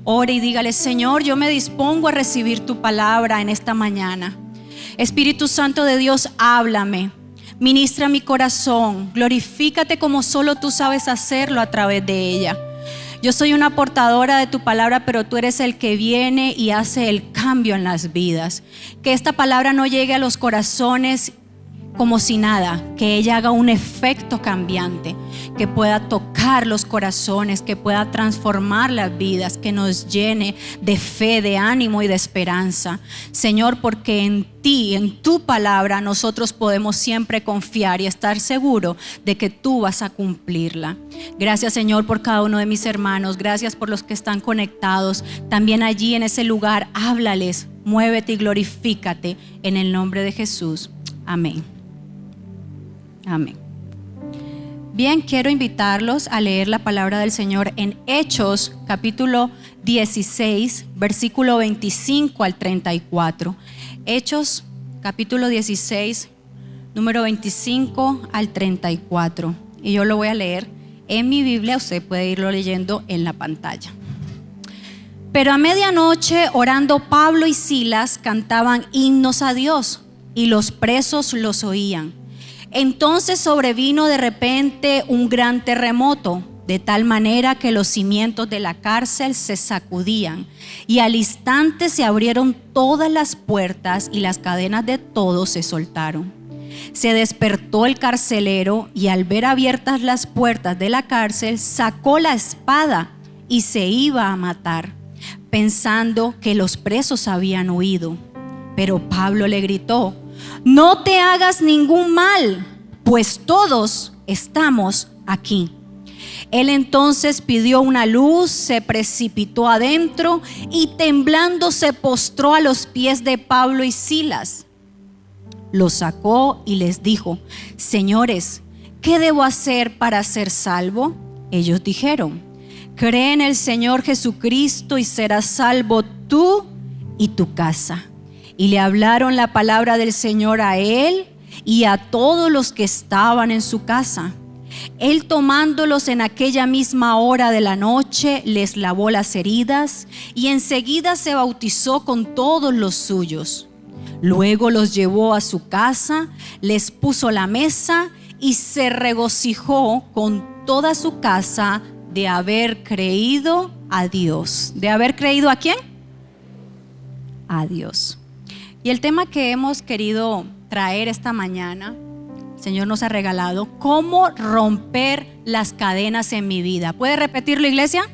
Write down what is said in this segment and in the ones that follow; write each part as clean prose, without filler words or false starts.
Ore y dígale: Señor, yo me dispongo a recibir tu palabra en esta mañana. Espíritu Santo de Dios, háblame, ministra mi corazón, glorifícate como solo tú sabes hacerlo a través de ella. Yo soy una portadora de tu palabra, pero tú eres el que viene y hace el cambio en las vidas. Que esta palabra no llegue a los corazones como si nada, que ella haga un efecto cambiante, que pueda tocar los corazones, que pueda transformar las vidas, que nos llene de fe, de ánimo y de esperanza. Señor, porque en ti, en tu palabra, nosotros podemos siempre confiar y estar seguros de que tú vas a cumplirla. Gracias, Señor, por cada uno de mis hermanos. Gracias por los que están conectados. También allí en ese lugar, háblales, muévete y glorifícate en el nombre de Jesús. Amén. Amén. Bien, quiero invitarlos a leer la palabra del Señor en Hechos, capítulo 16, versículo 25 al 34. Hechos, capítulo 16, número 25 al 34. Y yo lo voy a leer en mi Biblia, usted puede irlo leyendo en la pantalla. Pero a medianoche, orando, Pablo y Silas cantaban himnos a Dios, y los presos los oían. Entonces sobrevino de repente un gran terremoto, de tal manera que los cimientos de la cárcel se sacudían, y al instante se abrieron todas las puertas y las cadenas de todos se soltaron. Se despertó el carcelero y al ver abiertas las puertas de la cárcel, sacó la espada y se iba a matar, pensando que los presos habían huido. Pero Pablo le gritó: no te hagas ningún mal, pues todos estamos aquí. Él entonces pidió una luz, se precipitó adentro y temblando se postró a los pies de Pablo y Silas. Los sacó y les dijo: señores, ¿qué debo hacer para ser salvo? Ellos dijeron: cree en el Señor Jesucristo y serás salvo tú y tu casa. Y le hablaron la palabra del Señor a él y a todos los que estaban en su casa. Él, tomándolos en aquella misma hora de la noche, les lavó las heridas y enseguida se bautizó con todos los suyos. Luego los llevó a su casa, les puso la mesa y se regocijó con toda su casa de haber creído a Dios. ¿De haber creído a quién? A Dios. Y el tema que hemos querido traer esta mañana, el Señor nos ha regalado: ¿cómo romper las cadenas en mi vida? ¿Puede repetirlo, iglesia?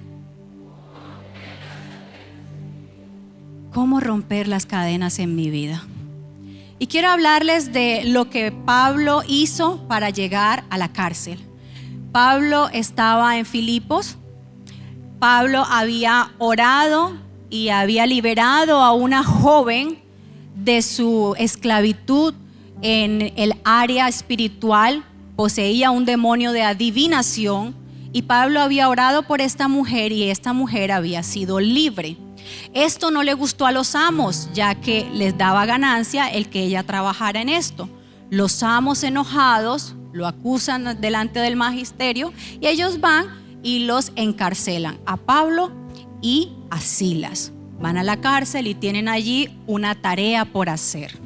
¿Cómo romper las cadenas en mi vida? Y quiero hablarles de lo que Pablo hizo para llegar a la cárcel. Pablo estaba en Filipos. Pablo había orado y había liberado a una joven de su esclavitud en el área espiritual. Poseía un demonio de adivinación y Pablo había orado por esta mujer y esta mujer había sido libre. Esto no le gustó a los amos, ya que les daba ganancia el que ella trabajara en esto. Los amos, enojados, lo acusan delante del magisterio y ellos van y los encarcelan a Pablo y a Silas. Van a la cárcel y tienen allí una tarea por hacer.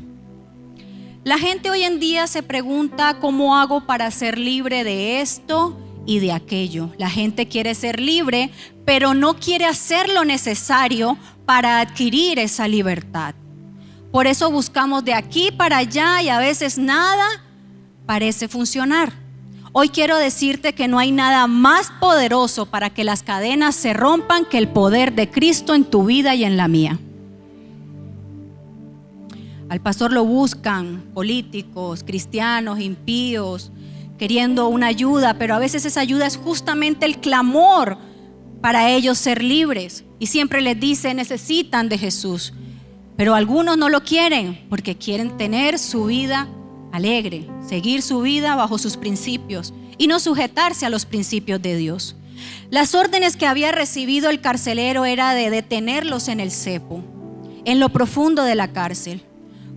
La gente hoy en día se pregunta: ¿cómo hago para ser libre de esto y de aquello? La gente quiere ser libre, pero no quiere hacer lo necesario para adquirir esa libertad. Por eso buscamos de aquí para allá y a veces nada parece funcionar. Hoy quiero decirte que no hay nada más poderoso para que las cadenas se rompan que el poder de Cristo en tu vida y en la mía. Al pastor lo buscan políticos, cristianos, impíos, queriendo una ayuda, pero a veces esa ayuda es justamente el clamor para ellos ser libres. Y siempre les dice: necesitan de Jesús. Pero algunos no lo quieren porque quieren tener su vida alegre, seguir su vida bajo sus principios y no sujetarse a los principios de Dios. Las órdenes que había recibido el carcelero era de detenerlos en el cepo, en lo profundo de la cárcel.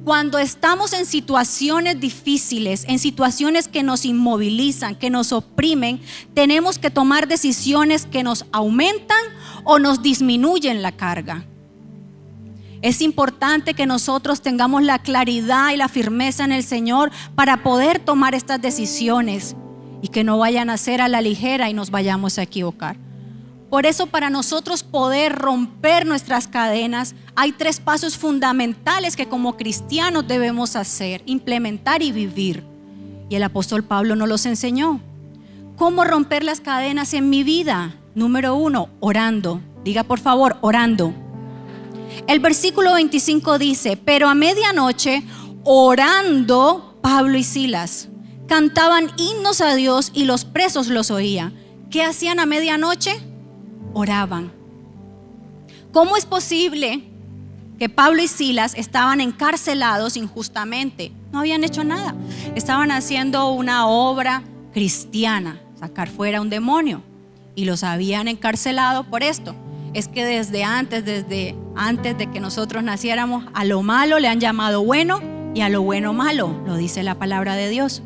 Cuando estamos en situaciones difíciles, en situaciones que nos inmovilizan, que nos oprimen, tenemos que tomar decisiones que nos aumentan o nos disminuyen la carga. Es importante que nosotros tengamos la claridad y la firmeza en el Señor para poder tomar estas decisiones y que no vayan a ser a la ligera y nos vayamos a equivocar. Por eso, para nosotros poder romper nuestras cadenas, hay 3 pasos fundamentales que como cristianos debemos hacer, implementar y vivir. Y el apóstol Pablo nos los enseñó. ¿Cómo romper las cadenas en mi vida? Número 1, orando. Diga por favor, orando. El versículo 25 dice: pero a medianoche, orando, Pablo y Silas cantaban himnos a Dios y los presos los oían. ¿Qué hacían a medianoche? Oraban. ¿Cómo es posible que Pablo y Silas estaban encarcelados injustamente? No habían hecho nada. Estaban haciendo una obra cristiana, sacar fuera un demonio, y los habían encarcelado por esto. Es que desde antes de que nosotros naciéramos, a lo malo le han llamado bueno y a lo bueno malo, lo dice la palabra de Dios.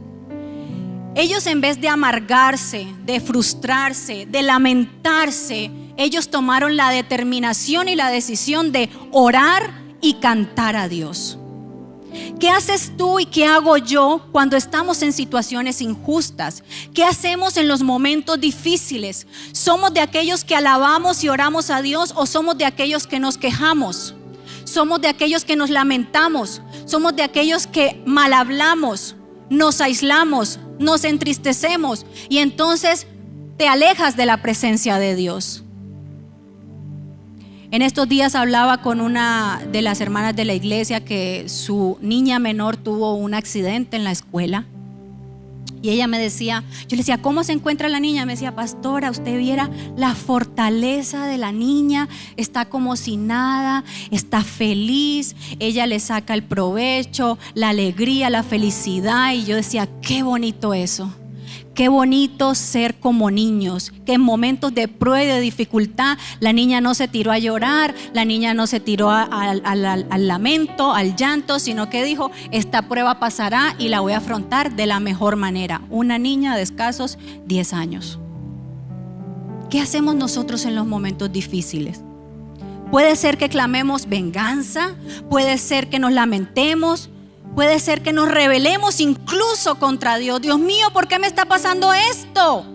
Ellos, en vez de amargarse, de frustrarse, de lamentarse, ellos tomaron la determinación y la decisión de orar y cantar a Dios. ¿Qué haces tú y qué hago yo cuando estamos en situaciones injustas? ¿Qué hacemos en los momentos difíciles? ¿Somos de aquellos que alabamos y oramos a Dios o somos de aquellos que nos quejamos? ¿Somos de aquellos que nos lamentamos? ¿Somos de aquellos que mal hablamos, nos aislamos, nos entristecemos y entonces te alejas de la presencia de Dios? En estos días hablaba con una de las hermanas de la iglesia que su niña menor tuvo un accidente en la escuela. Y ella me decía, yo le decía, ¿cómo se encuentra la niña? Me decía, pastora, usted viera la fortaleza de la niña, está como si nada, está feliz, ella le saca el provecho, la alegría, la felicidad. Y yo decía, qué bonito eso. Qué bonito ser como niños, que en momentos de prueba y de dificultad la niña no se tiró a llorar, la niña no se tiró al lamento, al llanto, sino que dijo, esta prueba pasará y la voy a afrontar de la mejor manera. Una niña de escasos 10 años. ¿Qué hacemos nosotros en los momentos difíciles? Puede ser que clamemos venganza, puede ser que nos lamentemos, puede ser que nos rebelemos incluso contra Dios. Dios mío, ¿por qué me está pasando esto?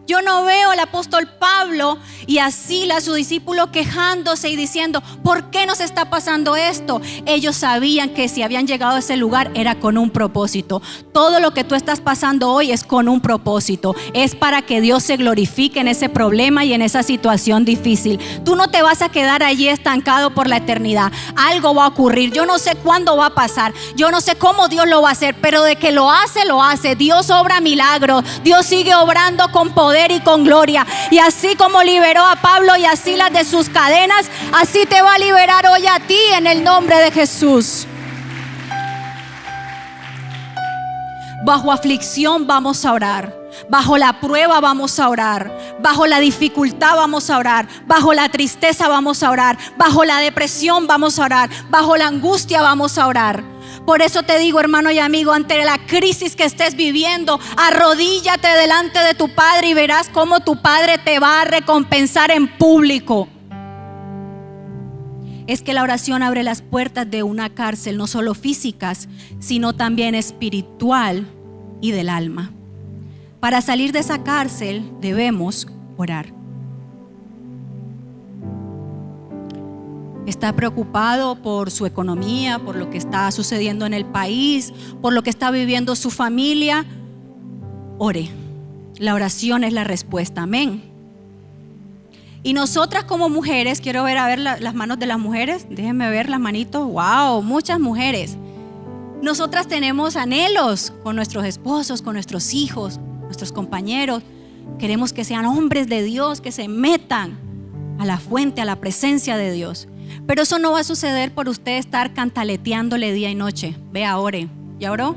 Yo no veo al apóstol Pablo y a Silas, su discípulo, quejándose y diciendo, ¿por qué nos está pasando esto? Ellos sabían que si habían llegado a ese lugar era con un propósito. Todo lo que tú estás pasando hoy es con un propósito. Es para que Dios se glorifique en ese problema y en esa situación difícil. Tú no te vas a quedar allí estancado por la eternidad. Algo va a ocurrir. Yo no sé cuándo va a pasar. Yo no sé cómo Dios lo va a hacer, pero de que lo hace, lo hace. Dios obra milagros. Dios sigue obrando con poder y con gloria, y así como liberó a Pablo y a Silas de sus cadenas, así te va a liberar hoy a ti en el nombre de Jesús. Bajo aflicción vamos a orar, bajo la prueba vamos a orar, bajo la dificultad vamos a orar, bajo la tristeza vamos a orar, bajo la depresión vamos a orar, bajo la angustia vamos a orar. Por eso te digo, hermano y amigo, ante la crisis que estés viviendo, arrodíllate delante de tu Padre y verás cómo tu Padre te va a recompensar en público. Es que la oración abre las puertas de una cárcel, no solo físicas, sino también espiritual y del alma. Para salir de esa cárcel debemos orar. Está preocupado por su economía, por lo que está sucediendo en el país, por lo que está viviendo su familia. Ore. La oración es la respuesta. Amén. Y nosotras como mujeres, quiero ver las manos de las mujeres. Déjenme ver las manitos. Wow, muchas mujeres. Nosotras tenemos anhelos con nuestros esposos, con nuestros hijos, nuestros compañeros. Queremos que sean hombres de Dios, que se metan a la fuente, a la presencia de Dios. Pero eso no va a suceder por usted estar cantaleteándole día y noche. Vea, ore. ¿Ya oró?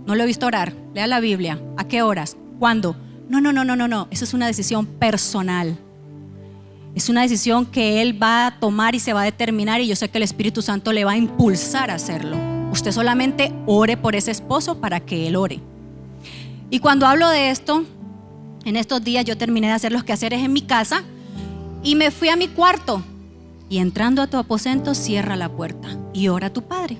No lo he visto orar. Lea la Biblia. ¿A qué horas? ¿Cuándo? No. Eso es una decisión personal. Es una decisión que él va a tomar y se va a determinar, y yo sé que el Espíritu Santo le va a impulsar a hacerlo. Usted solamente ore por ese esposo para que él ore. Y cuando hablo de esto, en estos días yo terminé de hacer los quehaceres en mi casa y me fui a mi cuarto. Y entrando a tu aposento, cierra la puerta y ora a tu Padre.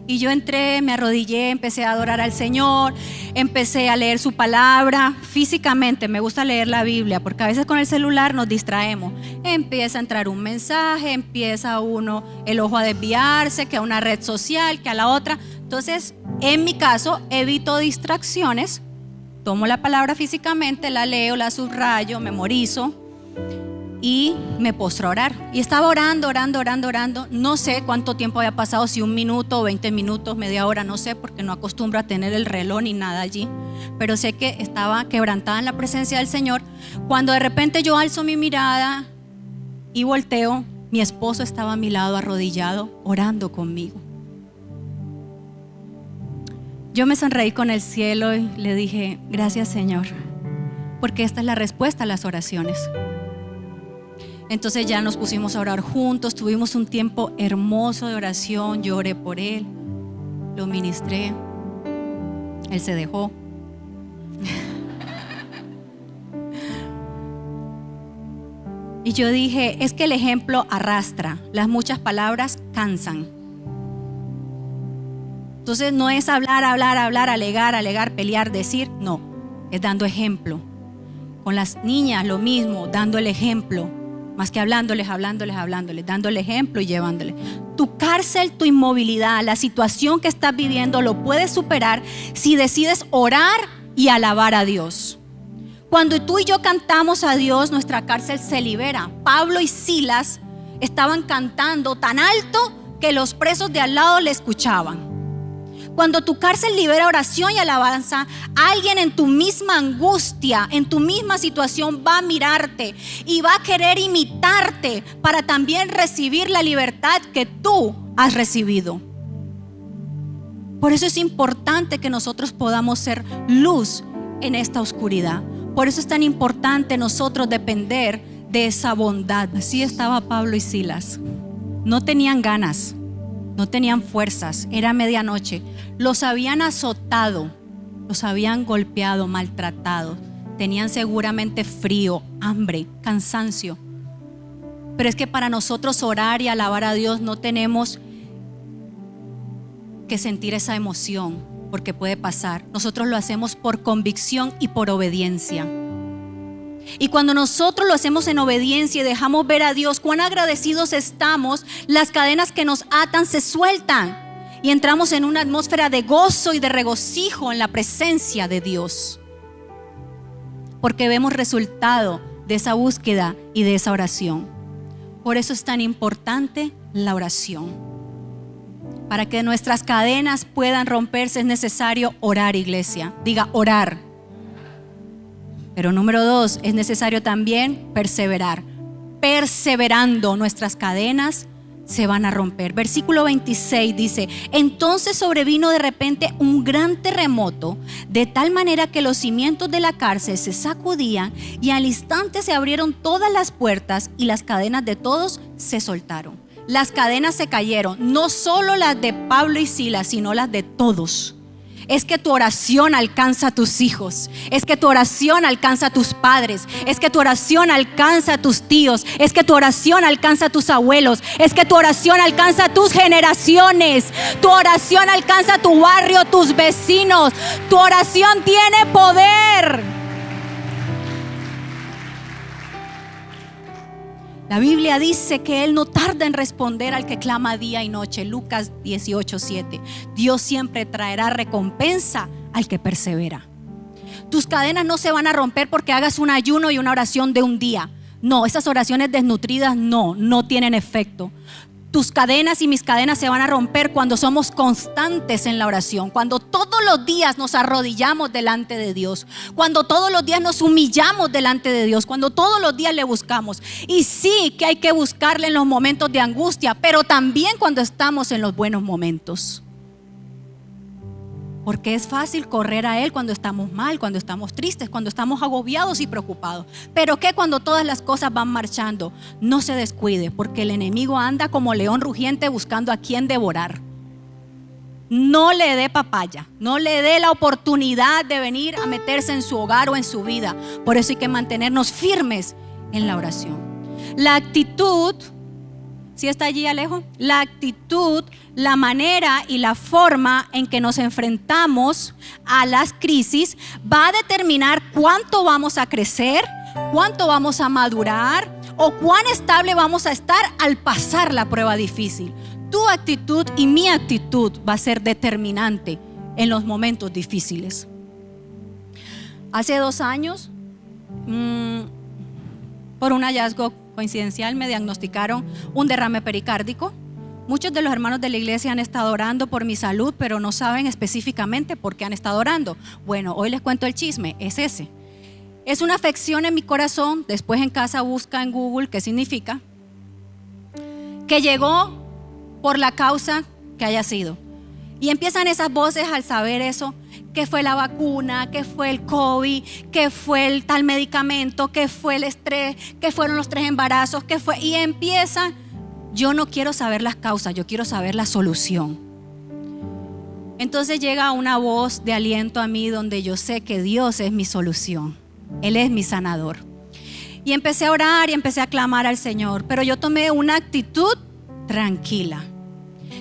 Y yo entré, me arrodillé, empecé a adorar al Señor, empecé a leer su palabra. Físicamente me gusta leer la Biblia, porque a veces con el celular nos distraemos. Empieza a entrar un mensaje, empieza uno el ojo a desviarse, que a una red social, que a la otra. Entonces, en mi caso, evito distracciones. Tomo la palabra físicamente, la leo, la subrayo, memorizo y me postro a orar. Y estaba orando. No sé cuánto tiempo había pasado, si 1 minuto, 20 minutos, media hora, no sé, porque no acostumbro a tener el reloj ni nada allí. Pero sé que estaba quebrantada en la presencia del Señor. Cuando de repente yo alzo mi mirada y volteo, mi esposo estaba a mi lado arrodillado, orando conmigo. Yo me sonreí con el cielo y le dije: gracias, Señor, porque esta es la respuesta a las oraciones. Entonces ya nos pusimos a orar juntos, tuvimos un tiempo hermoso de oración. Yo oré por él, lo ministré, él se dejó. Y yo dije: es que el ejemplo arrastra, las muchas palabras cansan. Entonces no es hablar, alegar, pelear, decir, no, es dando ejemplo. Con las niñas lo mismo, dando el ejemplo. Más que hablándoles, dando el ejemplo y llevándoles. Tu cárcel, tu inmovilidad, la situación que estás viviendo lo puedes superar si decides orar y alabar a Dios. Cuando tú y yo cantamos a Dios, nuestra cárcel se libera. Pablo y Silas estaban cantando tan alto que los presos de al lado le escuchaban. Cuando tu cárcel libera oración y alabanza, alguien en tu misma angustia, en tu misma situación va a mirarte y va a querer imitarte para también recibir la libertad que tú has recibido. Por eso es importante que nosotros podamos ser luz en esta oscuridad. Por eso es tan importante nosotros depender de esa bondad. Así estaba Pablo y Silas. No tenían ganas. No tenían fuerzas, era medianoche. Los habían azotado, los habían golpeado, maltratado. Tenían seguramente frío, hambre, cansancio. Pero es que para nosotros orar y alabar a Dios no tenemos que sentir esa emoción, porque puede pasar. Nosotros lo hacemos por convicción y por obediencia. Y cuando nosotros lo hacemos en obediencia y dejamos ver a Dios cuán agradecidos estamos, las cadenas que nos atan se sueltan y entramos en una atmósfera de gozo y de regocijo en la presencia de Dios, porque vemos resultado de esa búsqueda y de esa oración. Por eso es tan importante la oración. Para que nuestras cadenas puedan romperse es necesario orar, iglesia. Diga, orar. Pero número 2, es necesario también perseverar. Perseverando, nuestras cadenas se van a romper. Versículo 26 dice: entonces sobrevino de repente un gran terremoto, de tal manera que los cimientos de la cárcel se sacudían y al instante se abrieron todas las puertas y las cadenas de todos se soltaron. Las cadenas se cayeron, no solo las de Pablo y Silas, sino las de todos. Es que tu oración alcanza a tus hijos, es que tu oración alcanza a tus padres, es que tu oración alcanza a tus tíos, es que tu oración alcanza a tus abuelos, es que tu oración alcanza a tus generaciones, tu oración alcanza a tu barrio, tus vecinos. Tu oración tiene poder. La Biblia dice que Él no tarda en responder al que clama día y noche. Lucas 18:7. Dios siempre traerá recompensa al que persevera. Tus cadenas no se van a romper porque hagas un ayuno y una oración de un día. No, esas oraciones desnutridas no tienen efecto. Tus cadenas y mis cadenas se van a romper cuando somos constantes en la oración, cuando todos los días nos arrodillamos delante de Dios, cuando todos los días nos humillamos delante de Dios, cuando todos los días le buscamos. Y sí que hay que buscarle en los momentos de angustia, pero también cuando estamos en los buenos momentos. Porque es fácil correr a Él cuando estamos mal, cuando estamos tristes, cuando estamos agobiados y preocupados. Pero que cuando todas las cosas van marchando, no se descuide, porque el enemigo anda como león rugiente buscando a quien devorar. no le dé papaya, no le dé la oportunidad de venir a meterse en su hogar o en su vida. Por eso hay que mantenernos firmes en la oración. La actitud, ¿sí está allí, Alejo? La actitud, la manera y la forma en que nos enfrentamos a las crisis va a determinar cuánto vamos a crecer, cuánto vamos a madurar o cuán estable vamos a estar al pasar la prueba difícil. Tu actitud y mi actitud va a ser determinante en los momentos difíciles. Hace 2 años, por un hallazgo coincidencial, me diagnosticaron un derrame pericárdico. Muchos de los hermanos de la iglesia han estado orando por mi salud, pero no saben específicamente por qué han estado orando. Bueno, hoy les cuento el chisme, es ese. Es una afección en mi corazón. Después en casa busca en Google qué significa. Que llegó por la causa que haya sido. Y empiezan esas voces al saber eso, que fue la vacuna, que fue el COVID, que fue el tal medicamento, que fue el estrés, que fueron los 3 embarazos, que fue, y empiezan. Yo no quiero saber las causas, yo quiero saber la solución. Entonces llega una voz de aliento a mí donde yo sé que Dios es mi solución, Él es mi sanador. Y empecé a orar y empecé a clamar al Señor, pero yo tomé una actitud tranquila.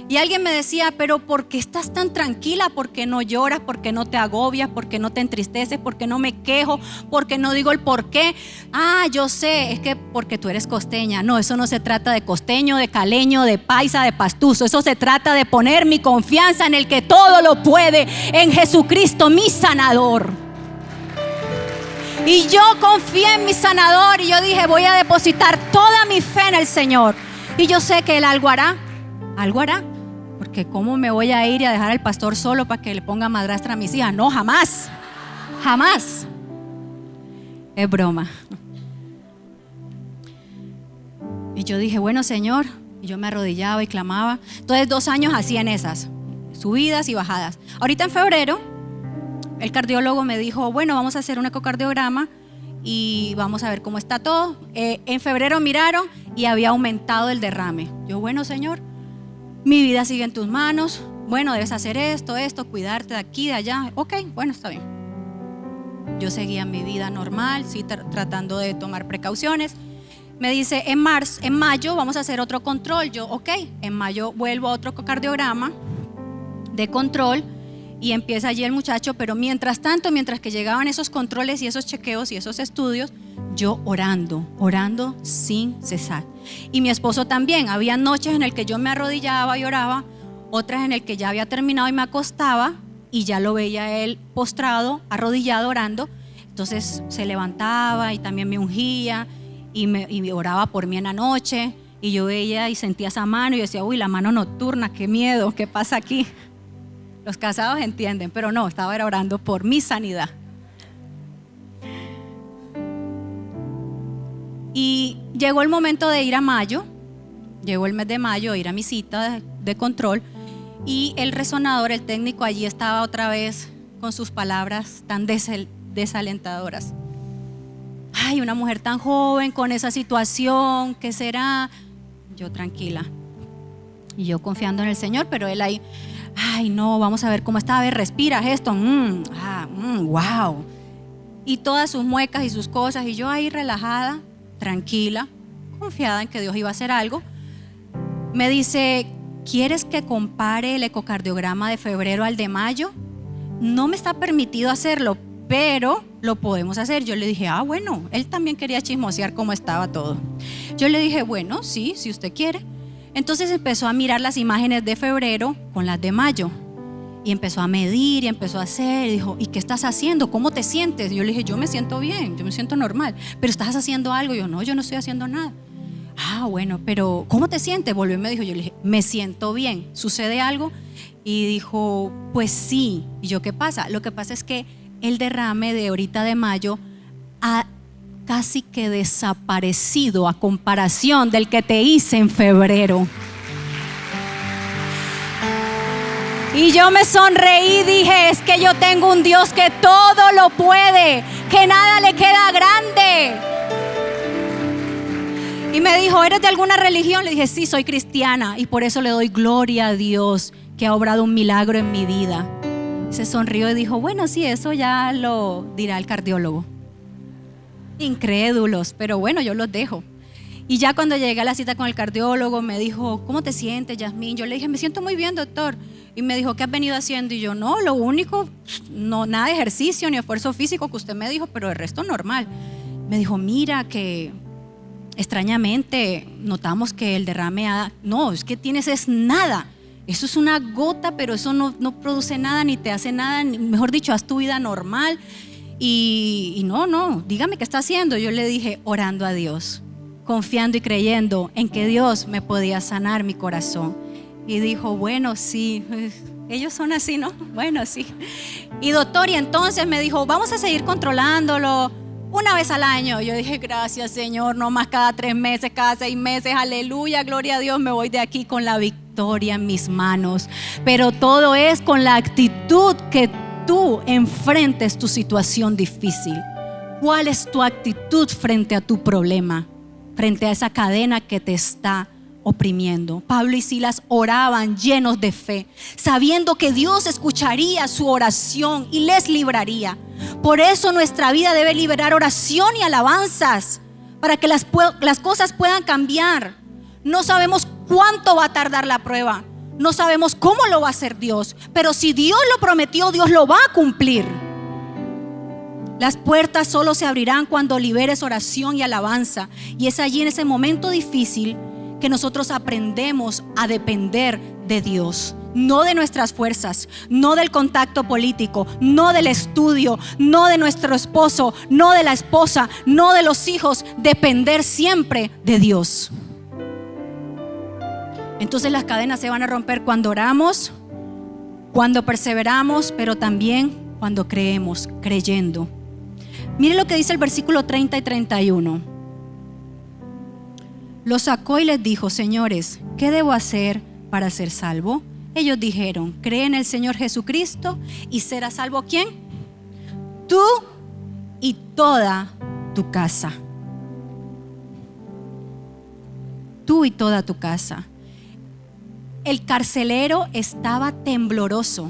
Y alguien me decía, pero ¿por qué estás tan tranquila? ¿Por qué no lloras? ¿Por qué no te agobias? ¿Por qué no te entristeces? ¿Por qué no me quejo? ¿Por qué no digo el por qué? Ah, yo sé, es que porque tú eres costeña. No, eso no se trata de costeño, de caleño, de paisa, de pastuso. Eso se trata de poner mi confianza en el que todo lo puede, en Jesucristo, mi sanador. Y yo confié en mi sanador y yo dije, voy a depositar toda mi fe en el Señor. Y yo sé que Él algo hará. Algo hará, porque ¿cómo me voy a ir y a dejar al pastor solo para que le ponga madrastra a mis hijas? No, jamás, jamás. Es broma. Y yo dije, bueno, Señor, y yo me arrodillaba y clamaba. Entonces 2 años así en esas, subidas y bajadas. Ahorita en febrero, el cardiólogo me dijo, bueno, vamos a hacer un ecocardiograma y vamos a ver cómo está todo. En febrero miraron y había aumentado el derrame. Yo, bueno, Señor, mi vida sigue en tus manos. Bueno, debes hacer esto, cuidarte de aquí, de allá. Ok, bueno, está bien. Yo seguía mi vida normal, sí, tratando de tomar precauciones. Me dice, en mayo vamos a hacer otro control. Yo, ok, en mayo vuelvo a otro ecocardiograma de control y empieza allí el muchacho. Pero mientras tanto, mientras que llegaban esos controles y esos chequeos y esos estudios, yo orando sin cesar. Y mi esposo también. Había noches en el que yo me arrodillaba y oraba, otras en el que ya había terminado y me acostaba y ya lo veía él postrado, arrodillado, orando. Entonces se levantaba y también me ungía y oraba por mí en la noche. Y yo veía y sentía esa mano y yo decía, uy, la mano nocturna, qué miedo, ¿qué pasa aquí? Los casados entienden, pero no, estaba orando por mi sanidad. Y llegó el momento de ir a mayo, llegó el mes de mayo, ir a mi cita de control, y el resonador, el técnico allí estaba otra vez con sus palabras tan desalentadoras. Ay, una mujer tan joven con esa situación, ¿qué será? Yo tranquila y yo confiando en el Señor, pero él ahí, ay no, vamos a ver cómo está, a ver, respiras esto, wow, y todas sus muecas y sus cosas, y yo ahí relajada, tranquila, confiada en que Dios iba a hacer algo. Me dice, ¿quieres que compare el ecocardiograma de febrero al de mayo? No me está permitido hacerlo, pero lo podemos hacer. Yo le dije, bueno, él también quería chismosear cómo estaba todo. Yo le dije, bueno, sí, si usted quiere. Entonces empezó a mirar las imágenes de febrero con las de mayo. Y empezó a medir y empezó a hacer. Y dijo, ¿y qué estás haciendo? ¿Cómo te sientes? Y yo le dije, yo me siento bien, yo me siento normal. ¿Pero estás haciendo algo? Y yo, no, yo no estoy haciendo nada. Bueno, pero ¿cómo te sientes? Volvió y me dijo, yo le dije, me siento bien. ¿Sucede algo? Y dijo, pues sí. Y yo, ¿qué pasa? Lo que pasa es que el derrame de ahorita de mayo ha casi que desaparecido a comparación del que te hice en febrero. Y yo me sonreí y dije, es que yo tengo un Dios que todo lo puede, que nada le queda grande. Y me dijo, ¿eres de alguna religión? Le dije, sí, soy cristiana y por eso le doy gloria a Dios, que ha obrado un milagro en mi vida. Se sonrió y dijo, bueno, sí, eso ya lo dirá el cardiólogo. Incrédulos, pero bueno, yo los dejo. Y ya cuando llegué a la cita con el cardiólogo me dijo, ¿cómo te sientes, Yasmín? Yo le dije, me siento muy bien, doctor. Y me dijo, ¿qué has venido haciendo? Y yo, no, lo único, no, nada de ejercicio ni esfuerzo físico que usted me dijo, pero el resto normal. Me dijo, mira que extrañamente notamos que el derrame, no, es que tienes es nada. Eso es una gota, pero eso no produce nada ni te hace nada, mejor dicho, haz tu vida normal. Y no, dígame qué está haciendo. Yo le dije, orando a Dios, confiando y creyendo en que Dios me podía sanar mi corazón. Y dijo, bueno, sí, ellos son así, ¿no? Bueno, sí. Y doctor, y entonces me dijo, vamos a seguir controlándolo una vez al año. Yo dije, gracias Señor, no más cada 3 meses, cada 6 meses, aleluya, gloria a Dios, me voy de aquí con la victoria en mis manos. Pero todo es con la actitud que tú enfrentes tu situación difícil. ¿Cuál es tu actitud frente a tu problema? Frente a esa cadena que te está oprimiendo. Pablo y Silas oraban llenos de fe, sabiendo que Dios escucharía su oración y les libraría. Por eso nuestra vida debe liberar oración y alabanzas para que las cosas puedan cambiar. No sabemos cuánto va a tardar la prueba, no sabemos cómo lo va a hacer Dios, pero si Dios lo prometió, Dios lo va a cumplir. Las puertas solo se abrirán cuando liberes oración y alabanza, y es allí en ese momento difícil que nosotros aprendemos a depender de Dios, no de nuestras fuerzas, no del contacto político, no del estudio, no de nuestro esposo, no de la esposa, no de los hijos, depender siempre de Dios. Entonces las cadenas se van a romper cuando oramos, cuando perseveramos, pero también cuando creemos, creyendo. Mire lo que dice el versículo 30 y 31. Los sacó y les dijo, señores, ¿qué debo hacer para ser salvo? Ellos dijeron, cree en el Señor Jesucristo y serás salvo. ¿Quién? Tú y toda tu casa. Tú y toda tu casa. El carcelero estaba tembloroso.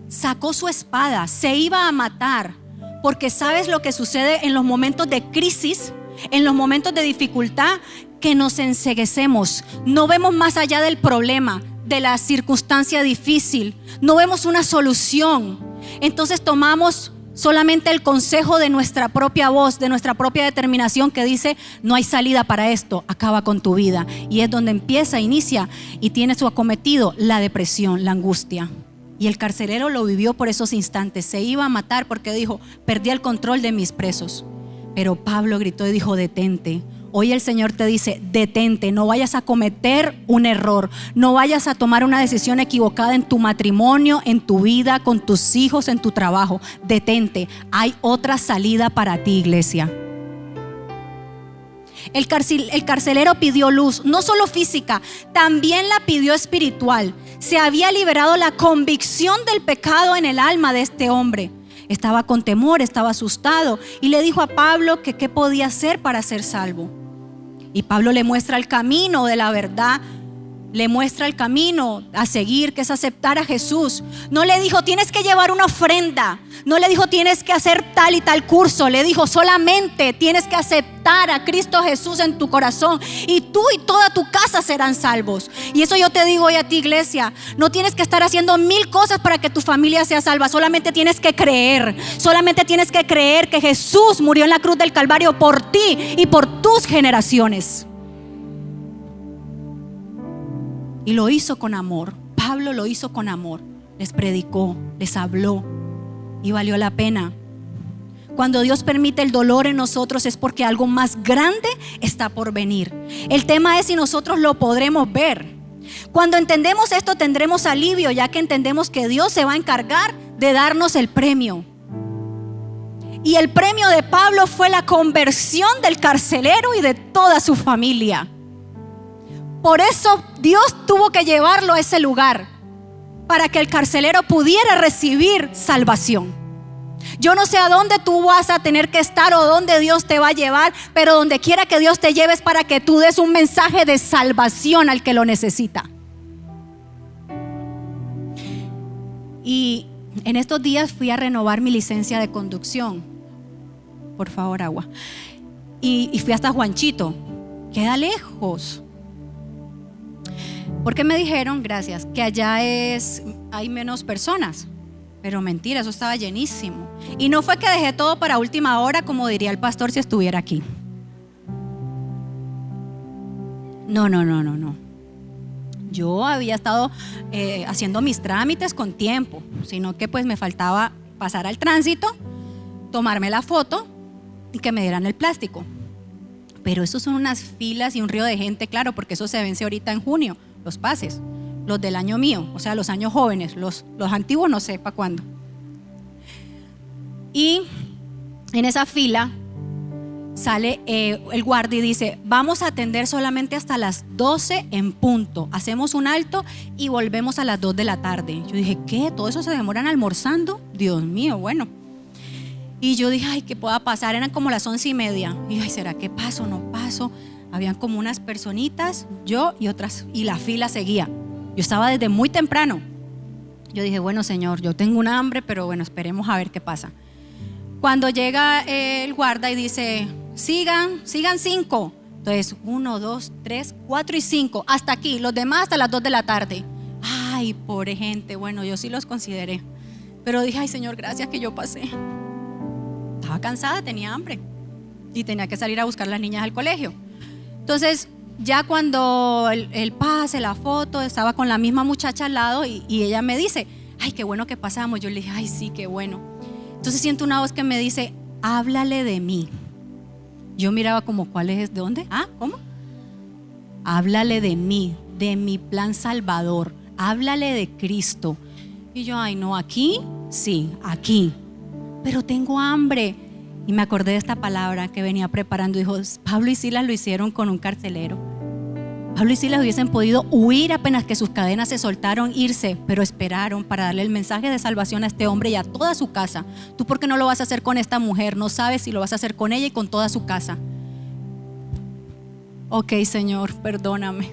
Sacó su espada, se iba a matar, porque ¿sabes lo que sucede en los momentos de crisis? En los momentos de dificultad, que nos enceguecemos, no vemos más allá del problema, de la circunstancia difícil, no vemos una solución. Entonces tomamos solamente el consejo de nuestra propia voz, de nuestra propia determinación, que dice, no hay salida para esto, acaba con tu vida. Y es donde inicia y tiene su acometido la depresión, la angustia. Y el carcelero lo vivió por esos instantes, se iba a matar porque dijo, perdí el control de mis presos. Pero Pablo gritó y dijo, detente. Hoy el Señor te dice, detente, no vayas a cometer un error, no vayas a tomar una decisión equivocada en tu matrimonio, en tu vida, con tus hijos, en tu trabajo. Detente, hay otra salida para ti, iglesia. El carcelero pidió luz, no solo física, también la pidió espiritual. Se había liberado la convicción del pecado en el alma de este hombre. Estaba con temor, estaba asustado y le dijo a Pablo que qué podía hacer para ser salvo. Y Pablo le muestra el camino de la verdad, le muestra el camino a seguir, que es aceptar a Jesús. No le dijo tienes que llevar una ofrenda, no le dijo tienes que hacer tal y tal curso, le dijo solamente tienes que aceptar a Cristo Jesús en tu corazón y tú y toda tu casa serán salvos. Y eso yo te digo hoy a ti, iglesia, no tienes que estar haciendo 1000 cosas para que tu familia sea salva, solamente tienes que creer que Jesús murió en la cruz del Calvario por ti y por tus generaciones. Y lo hizo con amor. Pablo lo hizo con amor. Les predicó, les habló y valió la pena. Cuando Dios permite el dolor en nosotros es porque algo más grande está por venir. El tema es si nosotros lo podremos ver. Cuando entendemos esto tendremos alivio, ya que entendemos que Dios se va a encargar de darnos el premio. Y el premio de Pablo fue la conversión del carcelero y de toda su familia. Por eso Dios tuvo que llevarlo a ese lugar, para que el carcelero pudiera recibir salvación. Yo no sé a dónde tú vas a tener que estar o dónde Dios te va a llevar, pero donde quiera que Dios te lleve es para que tú des un mensaje de salvación al que lo necesita. Y en estos días fui a renovar mi licencia de conducción. Por favor, agua. Y fui hasta Juanchito. Queda lejos. Porque me dijeron, gracias, que allá hay menos personas. Pero mentira, eso estaba llenísimo. Y no fue que dejé todo para última hora, como diría el pastor si estuviera aquí. No. Yo había estado haciendo mis trámites con tiempo, sino que pues me faltaba pasar al tránsito, tomarme la foto y que me dieran el plástico. Pero eso son unas filas y un río de gente, claro, porque eso se vence ahorita en junio, los pases, los del año mío, o sea, los años jóvenes, los antiguos no sé para cuándo. Y en esa fila sale el guardia y dice, vamos a atender solamente hasta las 12 en punto, hacemos un alto y volvemos a las 2 de la tarde. Yo dije, ¿qué? ¿Todo eso se demoran almorzando? Dios mío, bueno. Y yo dije, ay, ¿qué pueda pasar? Eran como las 11:30. Y dije, ay, ¿será que paso o no paso? Habían como unas personitas, yo y otras, y la fila seguía. Yo estaba desde muy temprano. Yo dije, bueno, Señor, yo tengo un hambre, pero bueno, esperemos a ver qué pasa. Cuando llega el guarda y dice, sigan 5. Entonces, 1, 2, 3, 4 y 5. Hasta aquí, los demás hasta las 2 de la tarde. Ay, pobre gente. Bueno, yo sí los consideré. Pero dije, ay, Señor, gracias que yo pasé. Estaba cansada, tenía hambre. Y tenía que salir a buscar a las niñas al colegio. Entonces, ya cuando el pase, la foto, estaba con la misma muchacha al lado y ella me dice, ay, qué bueno que pasamos. Yo le dije, ay, sí, qué bueno. Entonces siento una voz que me dice, háblale de mí. Yo miraba como, ¿cuál es? ¿De dónde? ¿Cómo? Háblale de mí, de mi plan salvador. Háblale de Cristo. Y yo, ay, no, aquí, sí, aquí. Pero tengo hambre. Y me acordé de esta palabra que venía preparando. Dijo, Pablo y Silas lo hicieron con un carcelero. Pablo y Silas hubiesen podido huir apenas que sus cadenas se soltaron, irse, pero esperaron para darle el mensaje de salvación a este hombre y a toda su casa. ¿Tú por qué no lo vas a hacer con esta mujer? No sabes si lo vas a hacer con ella y con toda su casa. Ok, Señor, perdóname.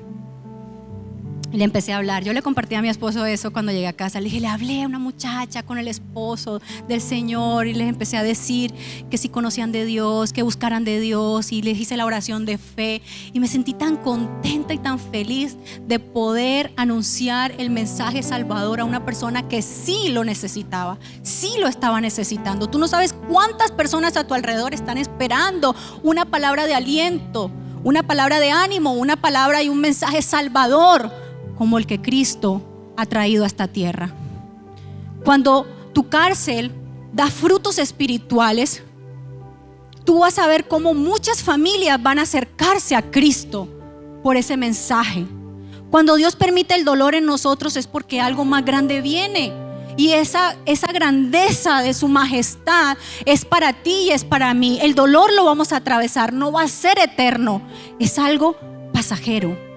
Y le empecé a hablar. Yo le compartí a mi esposo eso cuando llegué a casa. Le dije, le hablé a una muchacha con el esposo del Señor y les empecé a decir que si conocían de Dios, que buscaran de Dios, y les hice la oración de fe y me sentí tan contenta y tan feliz de poder anunciar el mensaje salvador a una persona que sí lo necesitaba, sí lo estaba necesitando. Tú no sabes cuántas personas a tu alrededor están esperando una palabra de aliento, una palabra de ánimo, una palabra y un mensaje salvador como el que Cristo ha traído a esta tierra. Cuando tu cárcel da frutos espirituales, tú vas a ver cómo muchas familias van a acercarse a Cristo por ese mensaje. Cuando Dios permite el dolor en nosotros es porque algo más grande viene. Y esa grandeza de su majestad es para ti y es para mí. El dolor lo vamos a atravesar, no va a ser eterno, es algo pasajero.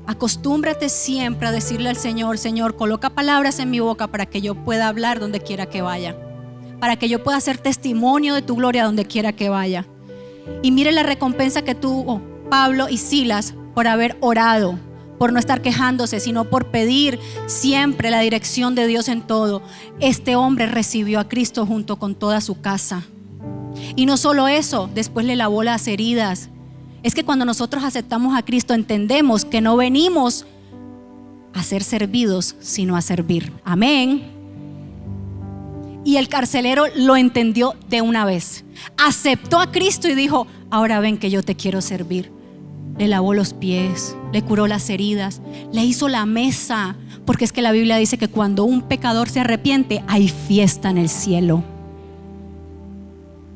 Acostúmbrate siempre a decirle al Señor, Señor, coloca palabras en mi boca para que yo pueda hablar donde quiera que vaya, para que yo pueda hacer testimonio de tu gloria donde quiera que vaya. Y mire la recompensa que tuvo Pablo y Silas por haber orado, por no estar quejándose, sino por pedir siempre la dirección de Dios en todo. Este hombre recibió a Cristo junto con toda su casa. Y no solo eso, después le lavó las heridas. Es que cuando nosotros aceptamos a Cristo entendemos que no venimos a ser servidos, sino a servir. Amén. Y el carcelero lo entendió de una vez. Aceptó a Cristo y dijo, ahora ven que yo te quiero servir. Le lavó los pies, le curó las heridas, le hizo la mesa. Porque es que la Biblia dice que cuando un pecador se arrepiente, hay fiesta en el cielo.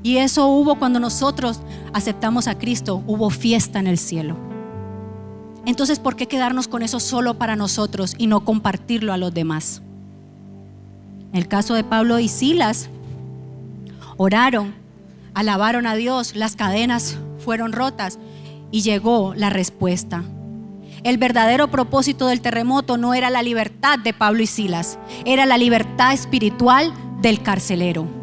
Y eso hubo cuando nosotros aceptamos a Cristo, hubo fiesta en el cielo. Entonces, ¿por qué quedarnos con eso solo para nosotros y no compartirlo a los demás? En el caso de Pablo y Silas, oraron, alabaron a Dios, las cadenas fueron rotas y llegó la respuesta. El verdadero propósito del terremoto no era la libertad de Pablo y Silas, era la libertad espiritual del carcelero.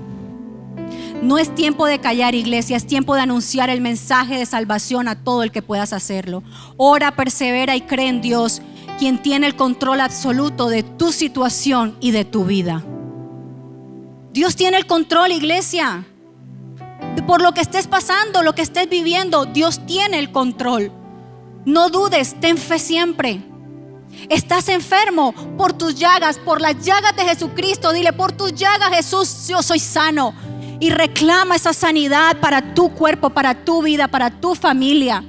No es tiempo de callar, iglesia, es tiempo de anunciar el mensaje de salvación a todo el que puedas hacerlo. Ora, persevera y cree en Dios, quien tiene el control absoluto de tu situación y de tu vida. Dios tiene el control, iglesia. Por lo que estés pasando, lo que estés viviendo, Dios tiene el control. No dudes, ten fe siempre. Estás enfermo, por tus llagas, por las llagas de Jesucristo, dile: por tus llagas, Jesús, yo soy sano. Y reclama esa sanidad para tu cuerpo, para tu vida, para tu familia.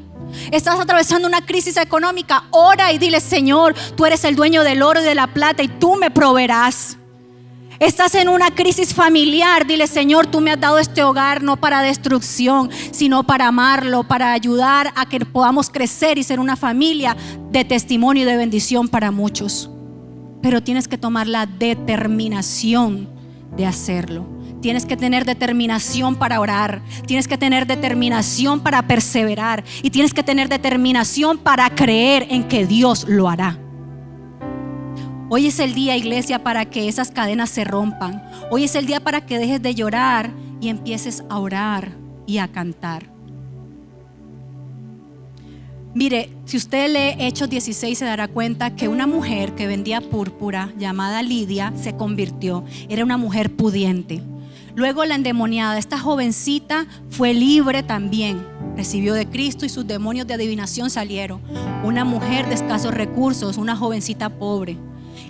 Estás atravesando una crisis económica, ora y dile: Señor, tú eres el dueño del oro y de la plata y tú me proveerás. Estás en una crisis familiar, dile: Señor, tú me has dado este hogar no para destrucción, sino para amarlo, para ayudar a que podamos crecer y ser una familia de testimonio y de bendición para muchos. Pero tienes que tomar la determinación de hacerlo. Tienes que tener determinación para orar, tienes que tener determinación para perseverar y tienes que tener determinación para creer en que Dios lo hará. Hoy es el día, iglesia, para que esas cadenas se rompan. Hoy es el día para que dejes de llorar y empieces a orar y a cantar. Mire, si usted lee Hechos 16 se dará cuenta que una mujer que vendía púrpura llamada Lidia se convirtió. Era una mujer pudiente. Luego la endemoniada, esta jovencita, fue libre también. Recibió de Cristo y sus demonios de adivinación salieron. Una mujer de escasos recursos, una jovencita pobre.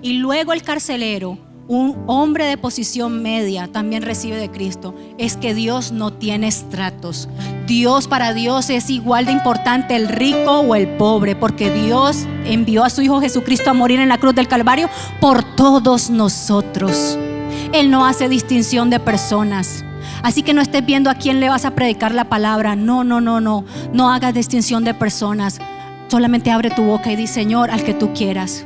Y luego el carcelero, un hombre de posición media, también recibe de Cristo. Es que Dios no tiene estratos. Para Dios es igual de importante el rico o el pobre, porque Dios envió a su Hijo Jesucristo a morir en la cruz del Calvario por todos nosotros. Él no hace distinción de personas. Así que no estés viendo a quién le vas a predicar la palabra. No hagas distinción de personas. Solamente abre tu boca y di: Señor, al que tú quieras,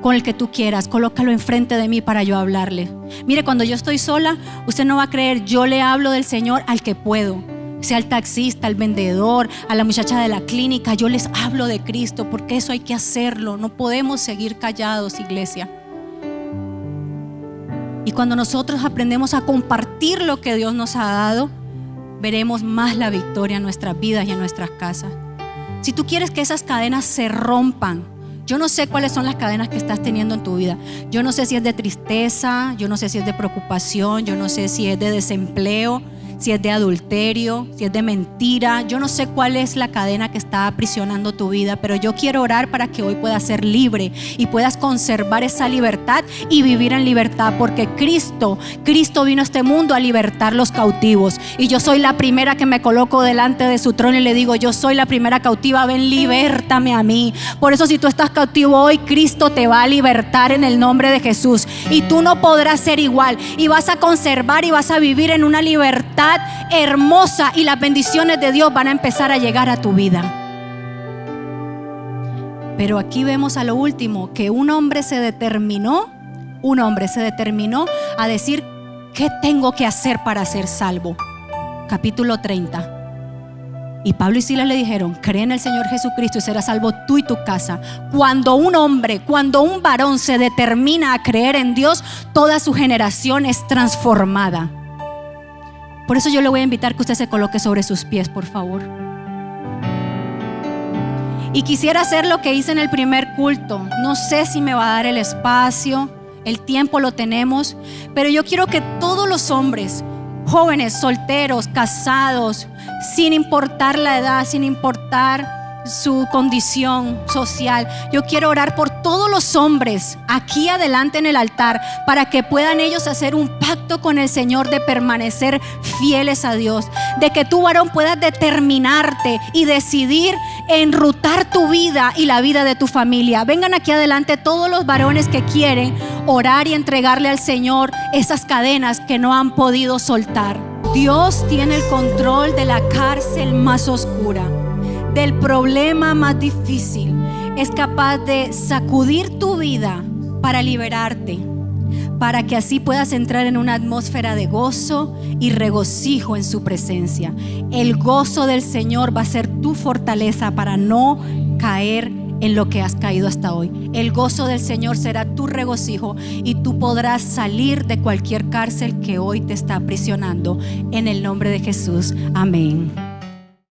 con el que tú quieras, colócalo enfrente de mí para yo hablarle. Mire, cuando yo estoy sola, usted no va a creer, yo le hablo del Señor al que puedo, sea el taxista, al vendedor, a la muchacha de la clínica. Yo les hablo de Cristo, porque eso hay que hacerlo. No podemos seguir callados, iglesia. Y cuando nosotros aprendemos a compartir lo que Dios nos ha dado, veremos más la victoria en nuestras vidas y en nuestras casas. Si tú quieres que esas cadenas se rompan, yo no sé cuáles son las cadenas que estás teniendo en tu vida. Yo no sé si es de tristeza, yo no sé si es de preocupación, yo no sé si es de desempleo, si es de adulterio, si es de mentira. Yo no sé cuál es la cadena que está aprisionando tu vida, pero yo quiero orar para que hoy puedas ser libre y puedas conservar esa libertad y vivir en libertad, porque Cristo vino a este mundo a libertar los cautivos. Y yo soy la primera que me coloco delante de su trono y le digo: yo soy la primera cautiva, ven, libértame a mí. Por eso, si tú estás cautivo hoy, Cristo te va a libertar en el nombre de Jesús. Y tú no podrás ser igual, y vas a conservar y vas a vivir en una libertad hermosa, y las bendiciones de Dios van a empezar a llegar a tu vida. Pero aquí vemos a lo último que un hombre se determinó a decir: ¿qué tengo que hacer para ser salvo? Capítulo 30. Y Pablo y Silas le dijeron: cree en el Señor Jesucristo y serás salvo tú y tu casa. Cuando un varón se determina a creer en Dios, toda su generación es transformada. Por eso yo le voy a invitar que usted se coloque sobre sus pies, por favor. Y quisiera hacer lo que hice en el primer culto. No sé si me va a dar el espacio, el tiempo lo tenemos, pero yo quiero que todos los hombres, jóvenes, solteros, casados, sin importar la edad, sin importar su condición social, yo quiero orar por todos los hombres aquí adelante en el altar, para que puedan ellos hacer un pacto con el Señor de permanecer fieles a Dios, de que tú, varón, puedas determinarte y decidir enrutar tu vida y la vida de tu familia. Vengan aquí adelante todos los varones que quieren orar y entregarle al Señor esas cadenas que no han podido soltar. Dios tiene el control de la cárcel más oscura, del problema más difícil. Es capaz de sacudir tu vida para liberarte, para que así puedas entrar en una atmósfera de gozo y regocijo en su presencia. El gozo del Señor va a ser tu fortaleza para no caer en lo que has caído hasta hoy. El gozo del Señor será tu regocijo y tú podrás salir de cualquier cárcel que hoy te está aprisionando. En el nombre de Jesús, amén.